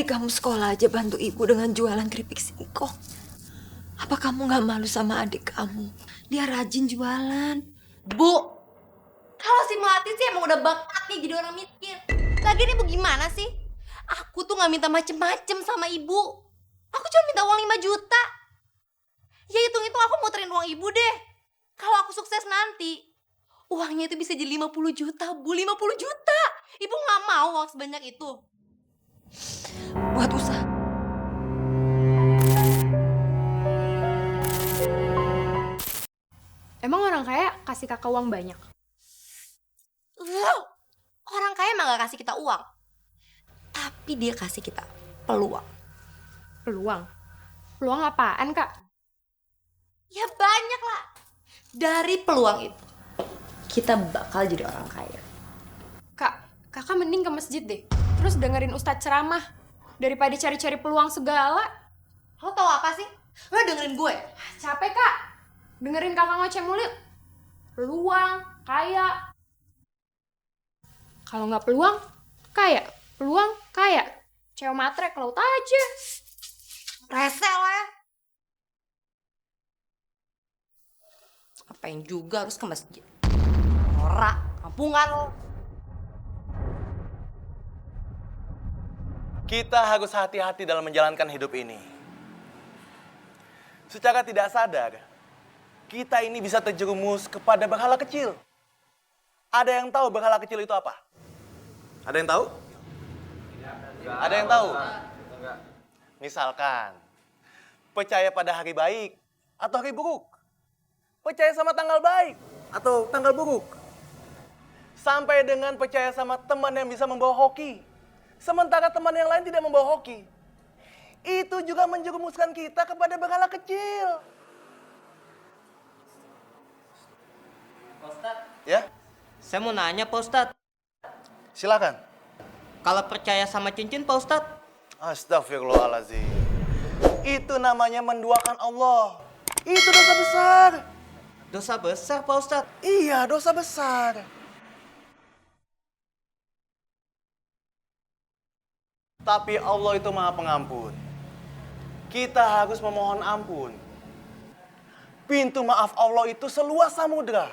Adik kamu sekolah aja bantu ibu dengan jualan keripik singkong. Apa kamu gak malu sama adik kamu? Dia rajin jualan. Bu, kalau si Melati sih emang udah bakatnya jadi orang miskin. Lagian ibu gimana sih? Aku tuh gak minta macem-macem sama ibu. Aku cuma minta uang 5 juta. Ya hitung-hitung aku muterin uang ibu deh. Kalau aku sukses nanti, uangnya itu bisa jadi 50 juta, Bu. 50 juta. Ibu gak mau uang sebanyak itu. Buat usaha. Emang orang kaya kasih kakak uang banyak? Orang kaya emang gak kasih kita uang. Tapi dia kasih kita peluang. Peluang? Peluang apaan, Kak? Ya banyak lah. Dari peluang itu, kita bakal jadi orang kaya. Kak, kakak mending ke masjid deh. Terus dengerin ustadz ceramah. Daripada cari-cari peluang segala. Lo tau apa sih? Lo dengerin gue. Capek, Kak. Dengerin kakak ngoceh mulu. Peluang, kaya. Kalau nggak peluang, kaya. Peluang, kaya. Cewek matre ke laut aja. Rese lo ya. Ngapain juga harus ke masjid? Norak, kampungan lo. Kita harus hati-hati dalam menjalankan hidup ini. Secara tidak sadar, kita ini bisa terjerumus kepada berhala kecil. Ada yang tahu berhala kecil itu apa? Ada yang tahu? Ada yang tahu? Misalkan, percaya pada hari baik atau hari buruk. Percaya sama tanggal baik atau tanggal buruk. Sampai dengan percaya sama teman yang bisa membawa hoki. Sementara teman yang lain tidak membawa hoki. Itu juga menjerumuskan kita kepada berhala kecil. Pak Ustadz, Ya, saya mau nanya Pak Ustadz. silakan. Kalau percaya sama cincin Pak Ustadz, Astagfirullahaladzim. Itu namanya menduakan Allah. Itu dosa besar. dosa besar Pak Ustadz. Iya, dosa besar. Tapi Allah itu Maha Pengampun. Kita harus memohon ampun. Pintu maaf Allah itu seluas samudra.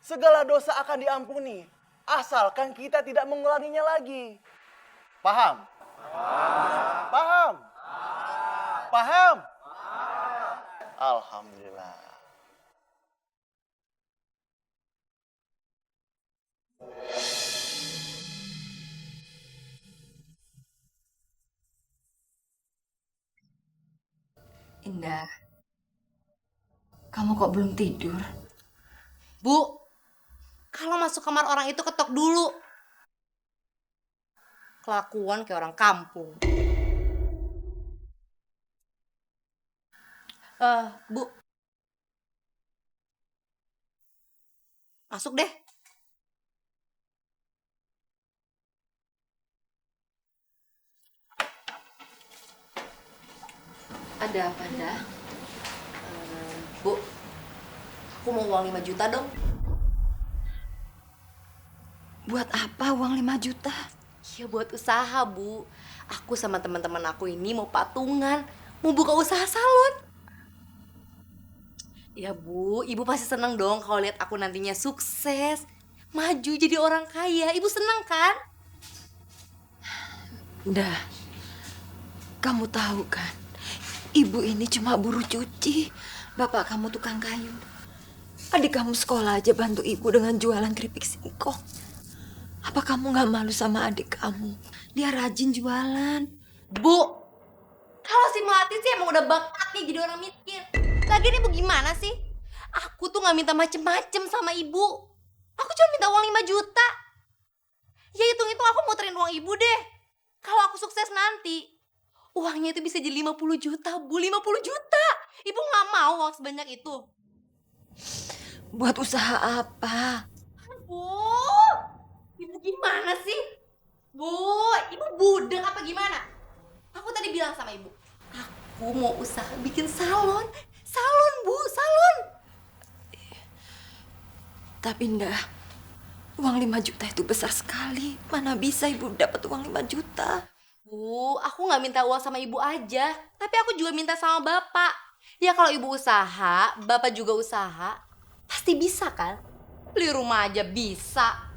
Segala dosa akan diampuni, asalkan kita tidak mengulanginya lagi. Paham? Paham? Paham? Alhamdulillah. Indah, kamu kok belum tidur? Bu, kalau masuk kamar orang itu ketok dulu. Kelakuan kayak orang kampung. Bu. Masuk deh. Ada apa, Dah? Bu, aku mau uang 5 juta dong. Buat apa uang 5 juta? Ya buat usaha, Bu. Aku sama teman-teman aku ini mau patungan, mau buka usaha salon. Ya Bu, Ibu pasti seneng dong kalau lihat aku nantinya sukses, maju jadi orang kaya. Ibu seneng kan? Dah, kamu tahu kan, ibu ini cuma buruh cuci. Bapak kamu tukang kayu. Adik kamu sekolah aja bantu ibu dengan jualan keripik singkong. Apa kamu gak malu sama adik kamu? Dia rajin jualan. Bu, kalau si Melati sih emang udah bakatnya jadi orang miskin. Lagian ibu gimana sih? Aku tuh gak minta macem-macem sama ibu. Aku cuma minta uang 5 juta. Ya hitung-hitung aku muterin uang ibu deh. Kalau aku sukses nanti, uangnya itu bisa jadi 50 juta, Bu. 50 juta. Ibu gak mau uang sebanyak itu. Buat usaha apa? Bu, ibu gimana sih? Bu, ibu budek apa gimana? Aku tadi bilang sama ibu, aku mau usaha bikin salon. Salon, Bu, salon. Tapi Indah, uang 5 juta itu besar sekali. Mana bisa ibu dapat uang 5 juta? Bu, Bu, aku nggak minta uang sama ibu aja, tapi aku juga minta sama bapak. Ya kalau ibu usaha, bapak juga usaha, pasti bisa kan? Beli rumah aja bisa.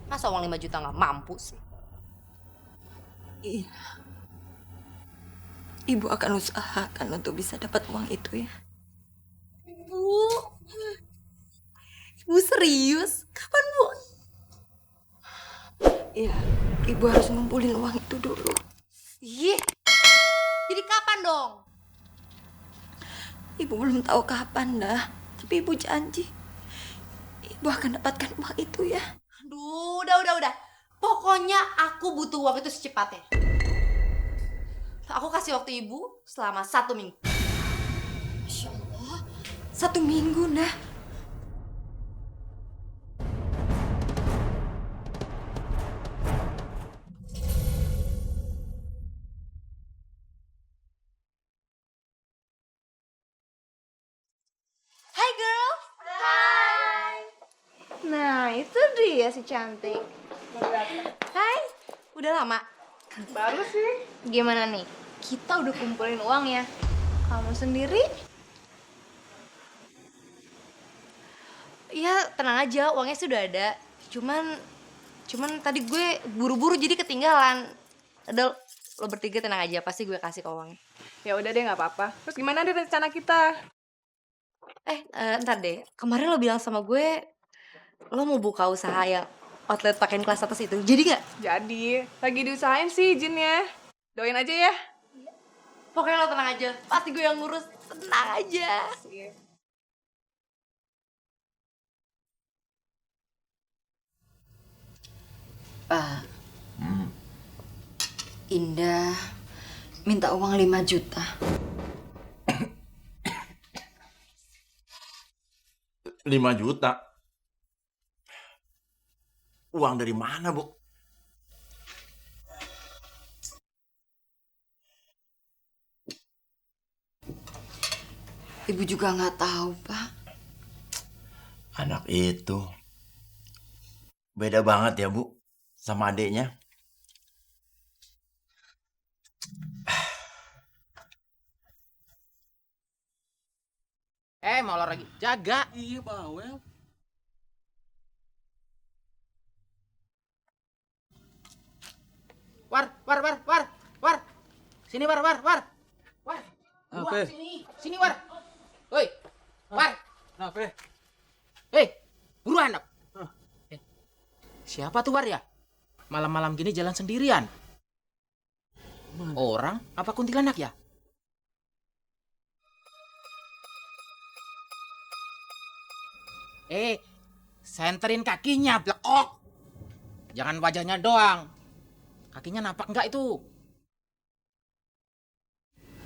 Masa uang 5 juta nggak mampu sih? Iya. Ibu akan usahakan untuk bisa dapat uang itu ya. Bu, ibu serius? Kapan, Bu? Iya, ibu harus ngumpulin uang itu dulu. Ih, jadi kapan dong? Ibu belum tahu kapan dah, tapi ibu janji ibu akan dapatkan uang itu ya. Aduh, udah. Pokoknya aku butuh uang itu secepatnya. Aku kasih waktu ibu selama 1 minggu. Masya Allah, 1 minggu dah. Hai girl. Hai. Nah, itu dia si cantik. Hai. Udah lama? Baru sih. Gimana nih? Kita udah kumpulin uang ya. Kamu sendiri? Ya, tenang aja, uangnya sudah ada. Cuman tadi gue buru-buru jadi ketinggalan. Udah, lo bertiga tenang aja, pasti gue kasih ke uangnya. Ya udah deh, nggak apa-apa. Terus gimana deh rencana kita? Ntar deh. Kemarin lo bilang sama gue, lo mau buka usaha yang outlet pakaian kelas atas itu. Jadi nggak? Jadi, lagi diusahain sih izinnya. Doain aja ya. Pokoknya lo tenang aja, pasti gue yang ngurus. Tenang aja. Pak, Indah minta uang 5 juta. 5 juta? Uang dari mana, Bu? Ibu juga nggak tahu, Pak. Anak itu beda banget ya, Bu, sama adiknya. Mau olahraga jaga. Iya, bawel. War. Sini, War. War. Apa? Sini, War. Woi. War. Apa? Buruan, Nap. Siapa tuh, War ya? Malam-malam gini jalan sendirian. Orang apa kuntilanak ya? Senterin kakinya, blekok. Jangan wajahnya doang. Kakinya napak enggak itu?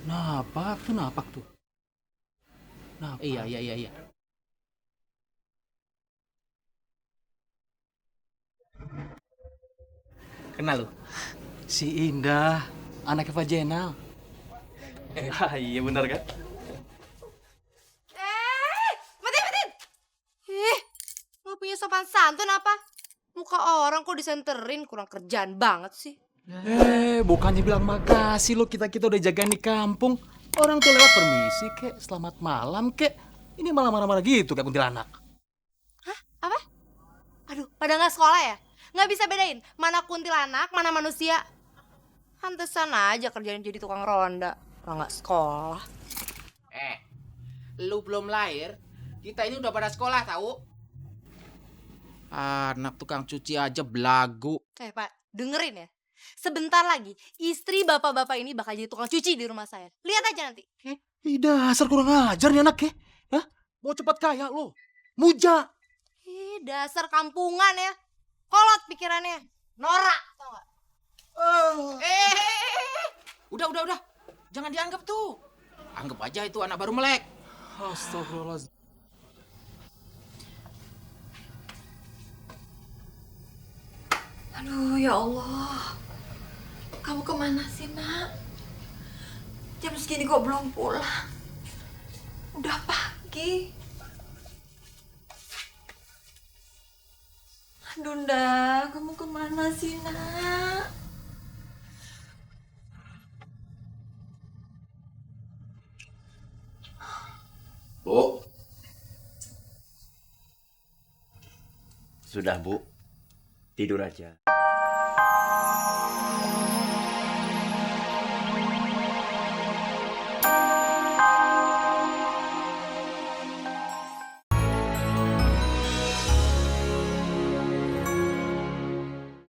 Napak tuh. Napak. Iya. Kenal lu? Si Indah, anaknya Pak Jenal. Iya benar kan? Matiin. Lo punya sopan santun apa? Muka orang kok disenterin, kurang kerjaan banget sih. Bukannya bilang makasih lo, kita udah jagain di kampung. Orang tuh lewat permisi kek, selamat malam kek. Ini malah marah-marah gitu kayak kuntilanak. Hah? Apa? Aduh, pada nggak sekolah ya? Nggak bisa bedain mana kuntilanak, mana manusia. Pantesan aja kerjaan jadi tukang ronda. Orang nggak sekolah. Lu belum lahir, kita ini udah pada sekolah tahu. Anak tukang cuci aja belagu. Pak, dengerin ya. Sebentar lagi, istri bapak-bapak ini bakal jadi tukang cuci di rumah saya. Lihat aja nanti. Dasar kurang ajar nih anak ya. Hah? Mau cepat kaya lo. Muja. Dasar kampungan ya. Kolot pikirannya. Norak, tau gak? Udah. Jangan dianggap tuh. Anggap aja itu anak baru melek. Astagfirullahaladzim. Aduh, ya Allah. Kamu kemana sih, Nak? Jam segini kok belum pulang? Udah pagi. Aduh, Nda, kamu kemana sih, Nak? Bu. Sudah, Bu. Tidur aja.